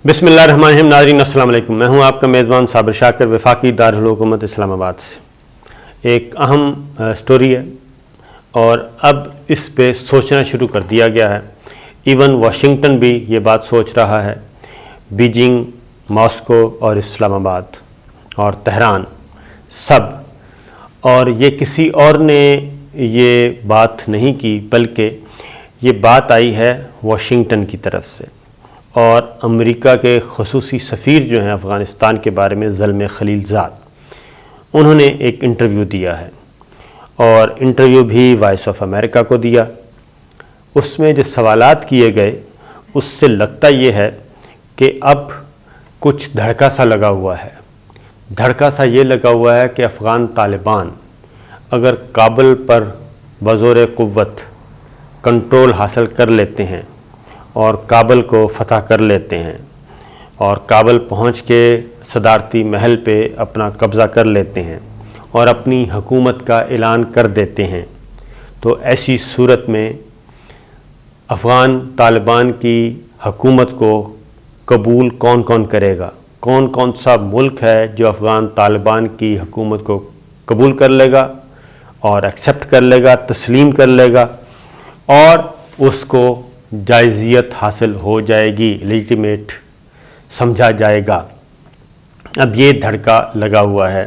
بسم اللہ الرحمن الرحیم. ناظرین السلام علیکم. میں ہوں آپ کا میزبان صابر شاکر وفاقی دارالحکومت اسلام آباد سے. ایک اہم سٹوری ہے اور اب اس پہ سوچنا شروع کر دیا گیا ہے. ایون واشنگٹن بھی یہ بات سوچ رہا ہے، بیجنگ، ماسکو اور اسلام آباد اور تہران سب. اور یہ کسی اور نے یہ بات نہیں کی بلکہ یہ بات آئی ہے واشنگٹن کی طرف سے. اور امریکہ کے خصوصی سفیر جو ہیں افغانستان کے بارے میں زلمے خلیل زاد، انہوں نے ایک انٹرویو دیا ہے اور انٹرویو بھی وائس آف امریکہ کو دیا. اس میں جو سوالات کیے گئے اس سے لگتا یہ ہے کہ اب کچھ دھڑکا سا لگا ہوا ہے. دھڑکا سا یہ لگا ہوا ہے کہ افغان طالبان اگر کابل پر بزور قوت کنٹرول حاصل کر لیتے ہیں اور کابل کو فتح کر لیتے ہیں اور کابل پہنچ کے صدارتی محل پہ اپنا قبضہ کر لیتے ہیں اور اپنی حکومت کا اعلان کر دیتے ہیں، تو ایسی صورت میں افغان طالبان کی حکومت کو قبول کون کون کرے گا؟ کون کون سا ملک ہے جو افغان طالبان کی حکومت کو قبول کر لے گا اور ایکسیپٹ کر لے گا، تسلیم کر لے گا اور اس کو جائزیت حاصل ہو جائے گی، لیجیٹیمیٹ سمجھا جائے گا؟ اب یہ دھڑکا لگا ہوا ہے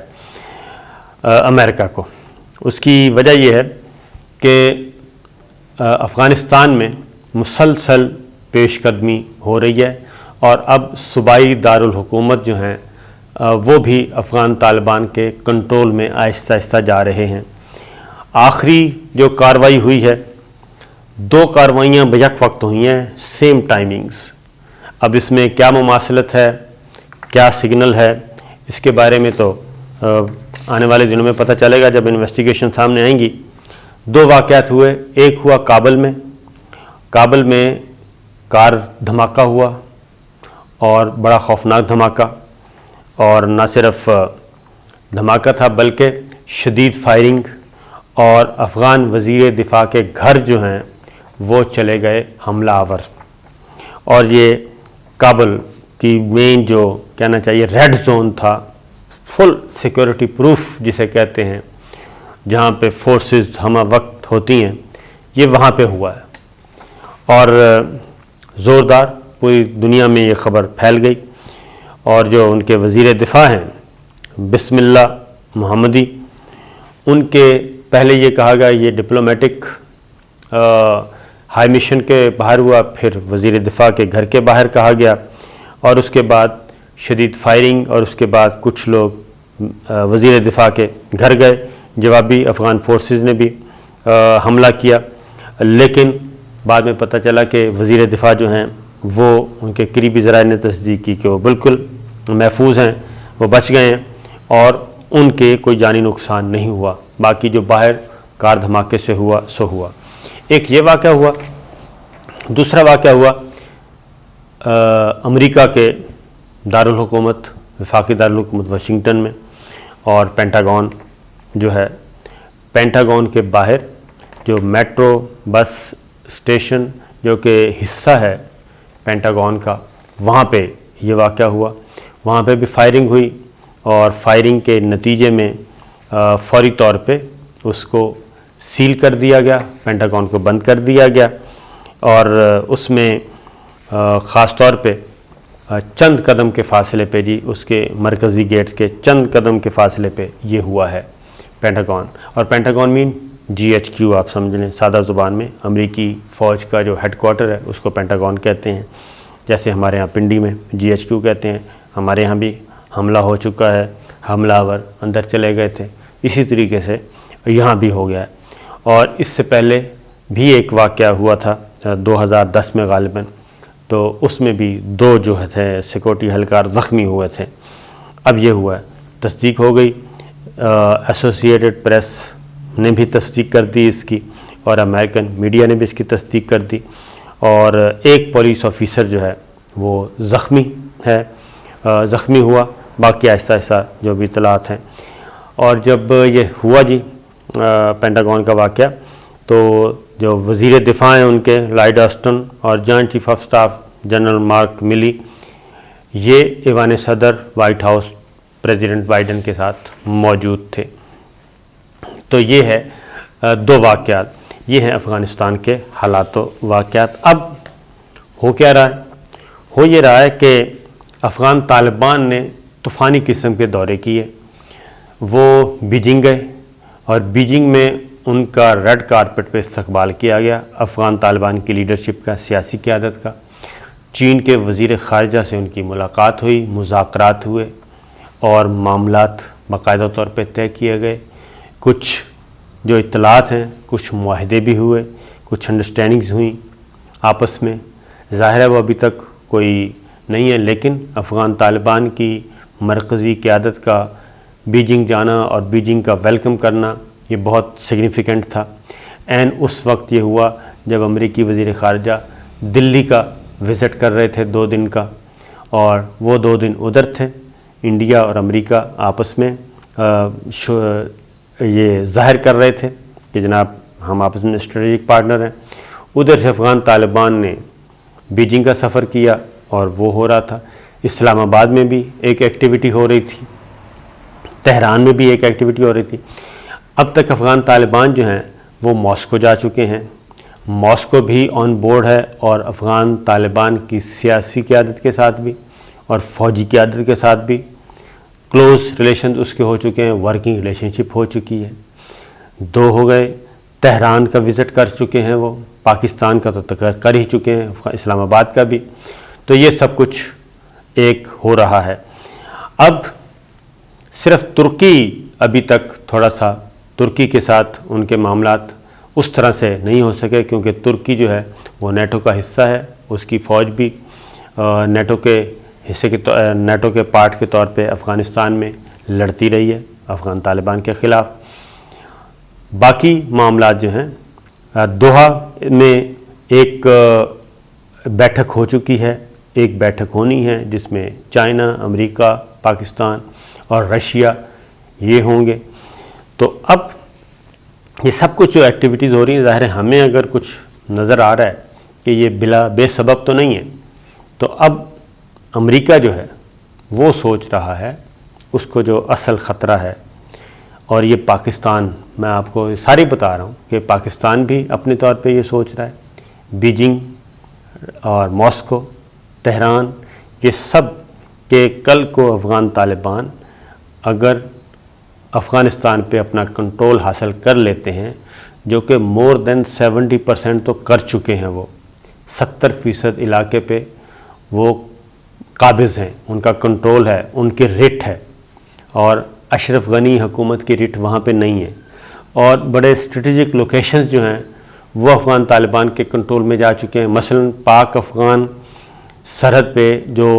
امریکہ کو. اس کی وجہ یہ ہے کہ افغانستان میں مسلسل پیش قدمی ہو رہی ہے اور اب صوبائی دارالحکومت جو ہیں وہ بھی افغان طالبان کے کنٹرول میں آہستہ آہستہ جا رہے ہیں. آخری جو کارروائی ہوئی ہے، 2 کارروائیاں بیک وقت ہوئی ہیں، سیم ٹائمنگز. اب اس میں کیا مماثلت ہے، کیا سگنل ہے، اس کے بارے میں تو آنے والے دنوں میں پتہ چلے گا جب انویسٹیگیشن سامنے آئیں گی. 2 واقعات ہوئے. ایک ہوا کابل میں کار دھماکہ ہوا اور بڑا خوفناک دھماکہ، اور نہ صرف دھماکہ تھا بلکہ شدید فائرنگ، اور افغان وزیر دفاع کے گھر جو ہیں وہ چلے گئے حملہ آور. اور یہ کابل کی مین جو کہنا چاہیے ریڈ زون تھا، فل سیکورٹی پروف جسے کہتے ہیں، جہاں پہ فورسز ہمہ وقت ہوتی ہیں، یہ وہاں پہ ہوا ہے. اور زوردار پوری دنیا میں یہ خبر پھیل گئی. اور جو ان کے وزیر دفاع ہیں بسم اللہ محمدی، ان کے پہلے یہ کہا گیا یہ ڈپلومیٹک ہائی مشن کے باہر ہوا، پھر وزیر دفاع کے گھر کے باہر کہا گیا، اور اس کے بعد شدید فائرنگ، اور اس کے بعد کچھ لوگ وزیر دفاع کے گھر گئے. جوابی افغان فورسز نے بھی حملہ کیا، لیکن بعد میں پتہ چلا کہ وزیر دفاع جو ہیں وہ ان کے قریبی ذرائع نے تصدیق کی کہ وہ بالکل محفوظ ہیں، وہ بچ گئے ہیں اور ان کے کوئی جانی نقصان نہیں ہوا. باقی جو باہر کار دھماکے سے ہوا سو ہوا. ایک یہ واقعہ ہوا. دوسرا واقعہ ہوا امریکہ کے دارالحکومت، وفاقی دارالحکومت واشنگٹن میں، اور پینٹاگون جو ہے، پینٹاگون کے باہر جو میٹرو بس اسٹیشن جو کہ حصہ ہے پینٹاگون کا، وہاں پہ یہ واقعہ ہوا. وہاں پہ بھی فائرنگ ہوئی اور فائرنگ کے نتیجے میں فوری طور پہ اس کو سیل کر دیا گیا، پینٹاگون کو بند کر دیا گیا. اور اس میں خاص طور پہ چند قدم کے فاصلے پہ، جی اس کے مرکزی گیٹ کے چند قدم کے فاصلے پہ یہ ہوا ہے پینٹاگون. اور پینٹاگون مین GHQ آپ سمجھ لیں سادہ زبان میں، امریکی فوج کا جو ہیڈ کوارٹر ہے اس کو پینٹاگون کہتے ہیں. جیسے ہمارے ہاں پنڈی میں GHQ کہتے ہیں، ہمارے ہاں بھی حملہ ہو چکا ہے، حملہ آور اندر چلے گئے تھے، اسی طریقے سے یہاں بھی ہو گیا ہے. اور اس سے پہلے بھی ایک واقعہ ہوا تھا 2010 میں غالباً، تو اس میں بھی 2 جو تھے سیکورٹی اہلکار زخمی ہوئے تھے. اب یہ ہوا ہے، تصدیق ہو گئی. ایسوسیٹڈ پریس نے بھی تصدیق کر دی اس کی، اور امریکن میڈیا نے بھی اس کی تصدیق کر دی. اور ایک پولیس آفیسر جو ہے وہ زخمی ہوا. باقی آہستہ آہستہ جو بھی اطلاعات ہیں. اور جب یہ ہوا جی پینٹاگون کا واقعہ، تو جو وزیر دفاع ہیں ان کے لائیڈ آسٹن اور joint chief of staff general mark ملی، یہ ایوان صدر وائٹ ہاؤس پریزیڈنٹ بائیڈن کے ساتھ موجود تھے۔ تو یہ ہے دو واقعات، یہ ہیں افغانستان کے حالات و واقعات۔ اب ہو کیا رہا ہے؟ ہو یہ رہا ہے کہ افغان طالبان نے طوفانی قسم کے دورے کیے، وہ بیجنگ گئے اور بیجنگ میں ان کا ریڈ کارپٹ پہ استقبال کیا گیا افغان طالبان کی لیڈرشپ کا، سیاسی قیادت کا۔ چین کے وزیر خارجہ سے ان کی ملاقات ہوئی، مذاکرات ہوئے اور معاملات باقاعدہ طور پہ طے کیے گئے۔ کچھ جو اطلاعات ہیں، کچھ معاہدے بھی ہوئے، کچھ انڈرسٹینڈنگز ہوئیں آپس میں۔ ظاہر ہے وہ ابھی تک کوئی نہیں ہے، لیکن افغان طالبان کی مرکزی قیادت کا بیجنگ جانا اور بیجنگ کا ویلکم کرنا یہ بہت سگنیفیکنٹ تھا۔ عین اس وقت یہ ہوا جب امریکی وزیر خارجہ دلی کا وزٹ کر رہے تھے 2 دن کا، اور وہ 2 دن ادھر تھے۔ انڈیا اور امریکہ آپس میں یہ ظاہر کر رہے تھے کہ جناب ہم آپس میں اسٹریٹجک پارٹنر ہیں۔ ادھر سے افغان طالبان نے بیجنگ کا سفر کیا اور وہ ہو رہا تھا۔ اسلام آباد میں بھی ایک ایکٹیویٹی ہو رہی تھی، تہران میں بھی ایک ایکٹیویٹی ہو رہی تھی۔ اب تک افغان طالبان جو ہیں وہ ماسکو جا چکے ہیں، ماسکو بھی آن بورڈ ہے، اور افغان طالبان کی سیاسی قیادت کے ساتھ بھی اور فوجی قیادت کے ساتھ بھی کلوز ریلیشن اس کے ہو چکے ہیں، ورکنگ ریلیشن شپ ہو چکی ہے۔ 2 ہو گئے، تہران کا وزٹ کر چکے ہیں، وہ پاکستان کا تو کر ہی چکے ہیں، اسلام آباد کا بھی۔ تو یہ سب کچھ ایک ہو رہا ہے۔ اب صرف ترکی ابھی تک تھوڑا سا ترکی کے ساتھ ان کے معاملات اس طرح سے نہیں ہو سکے، کیونکہ ترکی جو ہے وہ نیٹو کا حصہ ہے، اس کی فوج بھی نیٹو کے حصے کے نیٹو کے پارٹ کے طور پہ افغانستان میں لڑتی رہی ہے افغان طالبان کے خلاف۔ باقی معاملات جو ہیں دوحہ میں ایک بیٹھک ہو چکی ہے، ایک بیٹھک ہونی ہے جس میں چائنا، امریکہ، پاکستان اور رشیا یہ ہوں گے۔ تو اب یہ سب کچھ جو ایکٹیویٹیز ہو رہی ہیں، ظاہر ہے ہمیں اگر کچھ نظر آ رہا ہے کہ یہ بے سبب تو نہیں ہے، تو اب امریکہ جو ہے وہ سوچ رہا ہے، اس کو جو اصل خطرہ ہے، اور یہ پاکستان، میں آپ کو ساری بتا رہا ہوں کہ پاکستان بھی اپنے طور پہ یہ سوچ رہا ہے، بیجنگ اور ماسکو، تہران، یہ سب کہ کل کو افغان طالبان اگر افغانستان پہ اپنا کنٹرول حاصل کر لیتے ہیں، جو کہ مور دین 70% تو کر چکے ہیں، وہ 70% علاقے پہ وہ قابض ہیں، ان کا کنٹرول ہے، ان کی رٹ ہے، اور اشرف غنی حکومت کی رٹ وہاں پہ نہیں ہے، اور بڑے اسٹریٹجک لوکیشنز جو ہیں وہ افغان طالبان کے کنٹرول میں جا چکے ہیں۔ مثلا پاک افغان سرحد پہ جو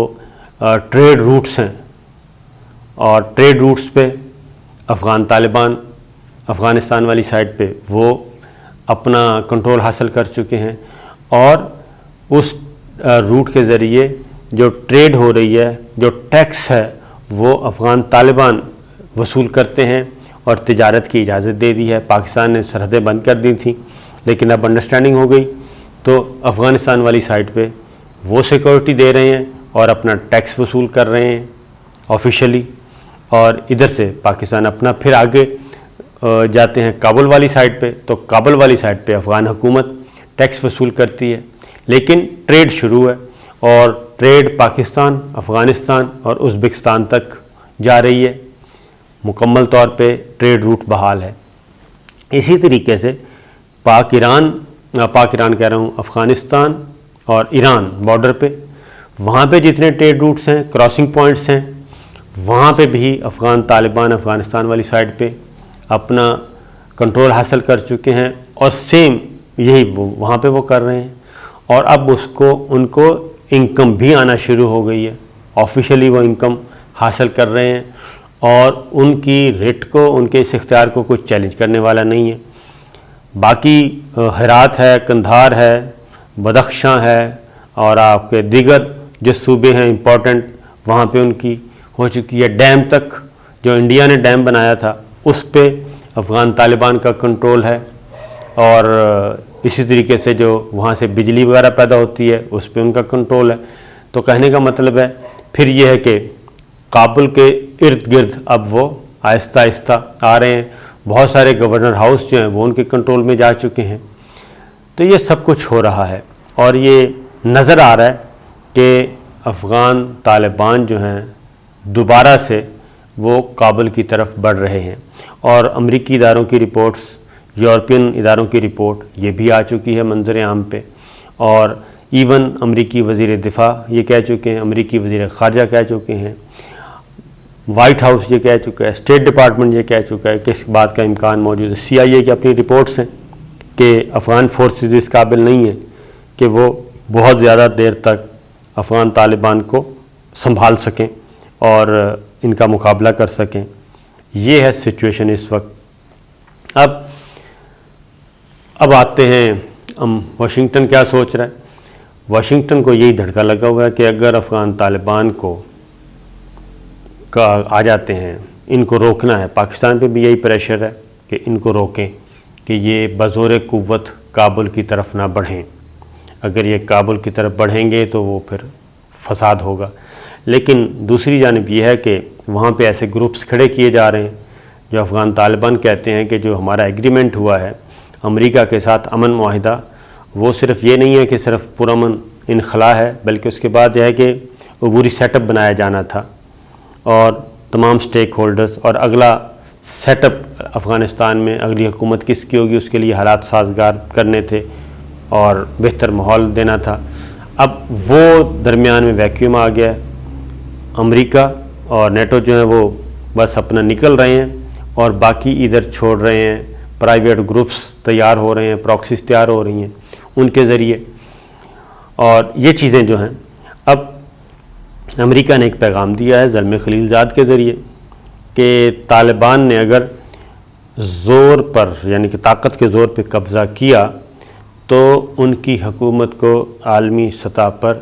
ٹریڈ روٹس ہیں، اور ٹریڈ روٹس پہ افغان طالبان افغانستان والی سائڈ پہ وہ اپنا کنٹرول حاصل کر چکے ہیں، اور اس روٹ کے ذریعے جو ٹریڈ ہو رہی ہے، جو ٹیکس ہے، وہ افغان طالبان وصول کرتے ہیں اور تجارت کی اجازت دے دی ہے۔ پاکستان نے سرحدیں بند کر دی تھیں، لیکن اب انڈرسٹینڈنگ ہو گئی، تو افغانستان والی سائڈ پہ وہ سیکورٹی دے رہے ہیں اور اپنا ٹیکس وصول کر رہے ہیں آفیشلی، اور ادھر سے پاکستان اپنا پھر آگے جاتے ہیں کابل والی سائڈ پہ، تو کابل والی سائڈ پہ افغان حکومت ٹیکس وصول کرتی ہے، لیکن ٹریڈ شروع ہے، اور ٹریڈ پاکستان، افغانستان اور ازبکستان تک جا رہی ہے، مکمل طور پہ ٹریڈ روٹ بحال ہے۔ اسی طریقے سے پاک ایران کہہ رہا ہوں، افغانستان اور ایران بارڈر پہ، وہاں پہ جتنے ٹریڈ روٹس ہیں، کراسنگ پوائنٹس ہیں، وہاں پہ بھی افغان طالبان افغانستان والی سائڈ پہ اپنا کنٹرول حاصل کر چکے ہیں، اور سیم یہی وہاں پہ وہ کر رہے ہیں، اور اب ان کو انکم بھی آنا شروع ہو گئی ہے، آفیشلی وہ انکم حاصل کر رہے ہیں، اور ان کی ریٹ کو، ان کے اس اختیار کو کوئی چیلنج کرنے والا نہیں ہے۔ باقی ہرات ہے، قندھار ہے، بدخشاں ہے، اور آپ کے دیگر جو صوبے ہیں امپورٹنٹ، وہاں پہ ان کی ہو چکی ہے۔ ڈیم تک جو انڈیا نے ڈیم بنایا تھا اس پہ افغان طالبان کا کنٹرول ہے، اور اسی طریقے سے جو وہاں سے بجلی وغیرہ پیدا ہوتی ہے اس پہ ان کا کنٹرول ہے۔ تو کہنے کا مطلب ہے پھر یہ ہے کہ کابل کے ارد گرد اب وہ آہستہ آہستہ آ رہے ہیں، بہت سارے گورنر ہاؤس جو ہیں وہ ان کے کنٹرول میں جا چکے ہیں. تو یہ سب کچھ ہو رہا ہے اور یہ نظر آ رہا ہے کہ افغان طالبان جو ہیں دوبارہ سے وہ کابل کی طرف بڑھ رہے ہیں. اور امریکی اداروں کی رپورٹس، یورپین اداروں کی رپورٹ یہ بھی آ چکی ہے منظر عام پہ، اور ایون امریکی وزیر دفاع یہ کہہ چکے ہیں، امریکی وزیر خارجہ کہہ چکے ہیں، وائٹ ہاؤس یہ کہہ چکا ہے، اسٹیٹ ڈپارٹمنٹ یہ کہہ چکا ہے کہ اس بات کا امکان موجود ہے. CIA کی اپنی رپورٹس ہیں کہ افغان فورسز اس قابل نہیں ہیں کہ وہ بہت زیادہ دیر تک افغان طالبان کو سنبھال سکیں اور ان کا مقابلہ کر سکیں. یہ ہے سچویشن اس وقت. اب آتے ہیں واشنگٹن کیا سوچ رہا ہے. واشنگٹن کو یہی دھڑکا لگا ہوا ہے کہ اگر افغان طالبان کو آ جاتے ہیں، ان کو روکنا ہے. پاکستان پہ بھی یہی پریشر ہے کہ ان کو روکیں کہ یہ بزور قوت کابل کی طرف نہ بڑھیں. اگر یہ کابل کی طرف بڑھیں گے تو وہ پھر فساد ہوگا. لیکن دوسری جانب یہ ہے کہ وہاں پہ ایسے گروپس کھڑے کیے جا رہے ہیں جو افغان طالبان کہتے ہیں کہ جو ہمارا ایگریمنٹ ہوا ہے امریکہ کے ساتھ امن معاہدہ، وہ صرف یہ نہیں ہے کہ صرف پرامن انخلا ہے، بلکہ اس کے بعد یہ ہے کہ عبوری سیٹ اپ بنایا جانا تھا اور تمام سٹیک ہولڈرز، اور اگلا سیٹ اپ افغانستان میں اگلی حکومت کس کی ہوگی اس کے لیے حالات سازگار کرنے تھے اور بہتر ماحول دینا تھا. اب وہ درمیان میں ویکیوم آ گیا ہے. امریکہ اور نیٹو جو ہیں وہ بس اپنا نکل رہے ہیں اور باقی ادھر چھوڑ رہے ہیں. پرائیویٹ گروپس تیار ہو رہے ہیں، پراکسیز تیار ہو رہی ہیں ان کے ذریعے. اور یہ چیزیں جو ہیں، اب امریکہ نے ایک پیغام دیا ہے زلمے خلیل زاد کے ذریعے کہ طالبان نے اگر زور پر یعنی کہ طاقت کے زور پہ قبضہ کیا تو ان کی حکومت کو عالمی سطح پر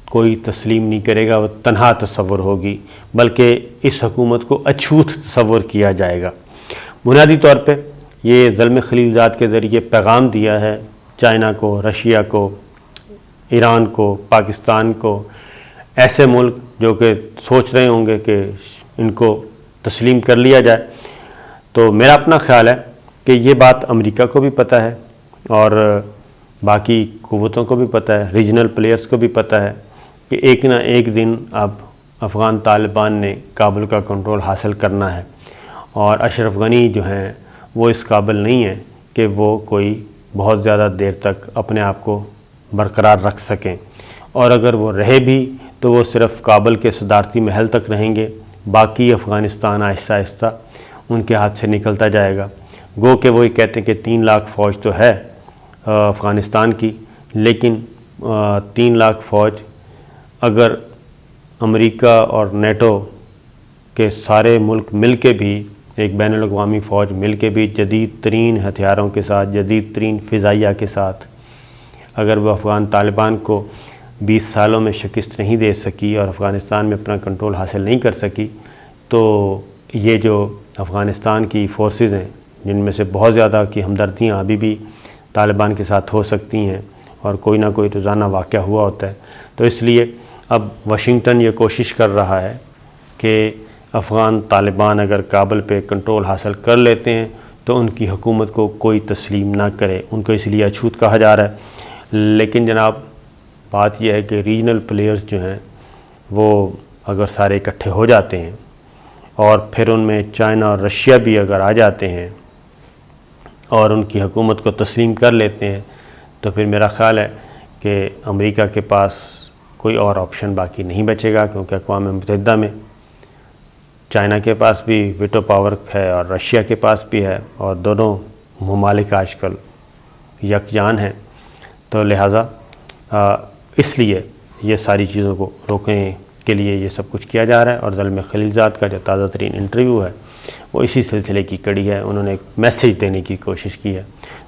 کوئی تسلیم نہیں کرے گا، وہ تنہا تصور ہوگی، بلکہ اس حکومت کو اچھوت تصور کیا جائے گا. بنیادی طور پہ یہ زلمے خلیل زاد کے ذریعے پیغام دیا ہے چائنا کو، رشیا کو، ایران کو، پاکستان کو، ایسے ملک جو کہ سوچ رہے ہوں گے کہ ان کو تسلیم کر لیا جائے. تو میرا اپنا خیال ہے کہ یہ بات امریکہ کو بھی پتہ ہے اور باقی قوتوں کو بھی پتہ ہے، ریجنل پلیئرز کو بھی پتہ ہے کہ ایک نہ ایک دن اب افغان طالبان نے کابل کا کنٹرول حاصل کرنا ہے. اور اشرف غنی جو ہیں وہ اس قابل نہیں ہیں کہ وہ کوئی بہت زیادہ دیر تک اپنے آپ کو برقرار رکھ سکیں، اور اگر وہ رہے بھی تو وہ صرف کابل کے صدارتی محل تک رہیں گے. باقی افغانستان آہستہ آہستہ ان کے ہاتھ سے نکلتا جائے گا. گو کہ وہ یہ کہتے ہیں کہ 3 لاکھ فوج تو ہے افغانستان کی، لیکن 3 لاکھ فوج اگر امریکہ اور نیٹو کے سارے ملک مل کے بھی، ایک بین الاقوامی فوج مل کے بھی جدید ترین ہتھیاروں کے ساتھ، جدید ترین فضائیہ کے ساتھ اگر وہ افغان طالبان کو 20 سالوں میں شکست نہیں دے سکی اور افغانستان میں اپنا کنٹرول حاصل نہیں کر سکی، تو یہ جو افغانستان کی فورسز ہیں جن میں سے بہت زیادہ کی ہمدردیاں ابھی بھی طالبان کے ساتھ ہو سکتی ہیں اور کوئی نہ کوئی روزانہ واقعہ ہوا ہوتا ہے. تو اس لیے اب واشنگٹن یہ کوشش کر رہا ہے کہ افغان طالبان اگر کابل پہ کنٹرول حاصل کر لیتے ہیں تو ان کی حکومت کو کوئی تسلیم نہ کرے. ان کو اس لیے اچھوت کہا جا رہا ہے. لیکن جناب بات یہ ہے کہ ریجنل پلیئرز جو ہیں وہ اگر سارے اکٹھے ہو جاتے ہیں اور پھر ان میں چائنا اور رشیا بھی اگر آ جاتے ہیں اور ان کی حکومت کو تسلیم کر لیتے ہیں، تو پھر میرا خیال ہے کہ امریکہ کے پاس کوئی اور آپشن باقی نہیں بچے گا، کیونکہ اقوام متحدہ میں چائنا کے پاس بھی ویٹو پاور ہے اور رشیا کے پاس بھی ہے، اور دونوں ممالک آج کل یکجان ہیں. تو لہٰذا اس لیے یہ ساری چیزوں کو روکنے کے لیے یہ سب کچھ کیا جا رہا ہے. اور زلمے خلیل زاد کا جو تازہ ترین انٹرویو ہے وہ اسی سلسلے کی کڑی ہے. انہوں نے ایک میسیج دینے کی کوشش کی ہے.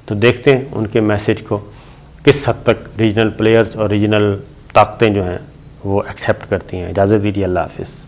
تو دیکھتے ہیں ان کے میسیج کو کس حد تک ریجنل پلیئرز اور ریجنل طاقتیں جو ہیں وہ ایکسیپٹ کرتی ہیں. اجازت دیجیے، اللہ حافظ.